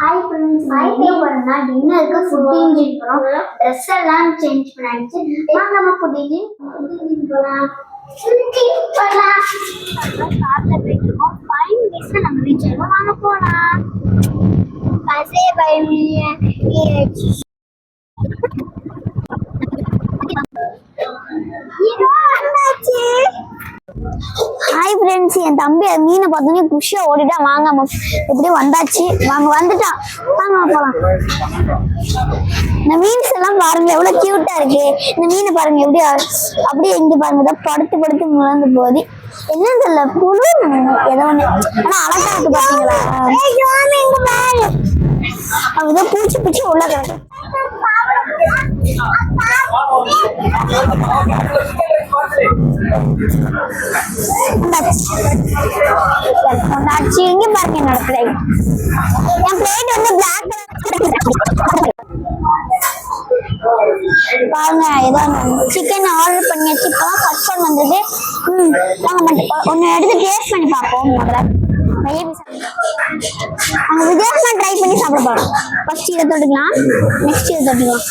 Hi friends, hi போறோம்னா டின்னருக்கு food engine போறோம். ட்ரெஸ் எல்லாம் சேஞ்ச் பண்ணியாச்சு. வாங்க நம்ம ஃபுட் இன்ஜின் போலாம். கார்ல போயிட்டோம். 5 மினிட்ஸ்ல நம்ம ரீச் ஆயிடுவோம். வாங்க போலாம். பஸ்ஸே ஹாய் ஃப்ரெண்ட்ஸ், என் தம்பி மீனை பார்த்தோன்னே குஷியா ஓடிட்டா. வாங்க எப்படியும் வந்தாச்சு. வந்துட்டான். வாங்க போலாம். இந்த மீன்ஸ் எல்லாம் பாருங்க எவ்வளவு கியூட்டா இருக்கு. இந்த மீனை பாருங்க எப்படி அப்படியே இங்க பாருங்க படுத்து படுத்து முழந்து போகுது. என்னன்னு தெரியல, புழு ஏதோ ஒண்ணு. ஆனா அழகா இருக்கு பாத்தீங்களா? அப்படிதான் பூச்சி பூச்சி உள்ள கிடக்கு. இங்க பாருங்க என்னோட பிளேட். என் பிளேட் வந்து பிளாக் பாருங்க. ஏதோ சிக்கன் ஆர்டர் பண்ணியாச்சு. இப்பதான் ஃபர்ஸ்ட் ஒன் வந்தது. ஒன்னு எடுத்து டேஸ்ட் பண்ணி பார்ப்போம். முதல்ல அவங்க வித்தியாசமா ட்ரை பண்ணி சாப்பிட போறோம். ஃபர்ஸ்ட் இதை தொட்டுக்கலாம், நெக்ஸ்ட் இதை தொட்டுக்கலாம்.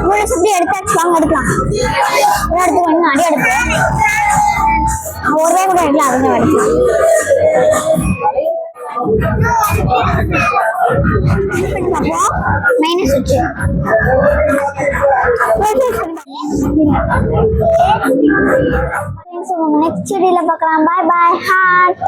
நூடுல்ஸ் எப்படி எடுத்தாச்சு, வாங்க எடுக்கலாம். எடுத்து வந்து நிறைய எடுப்போம். ஒரே கூட எடுக்கலாம், அதுதான் எடுக்கலாம். மைனஸ் வச்சு நெக்ஸ்ட் வீடியோல பார்க்கலாம். பாய் பாய். ஹார்ட்.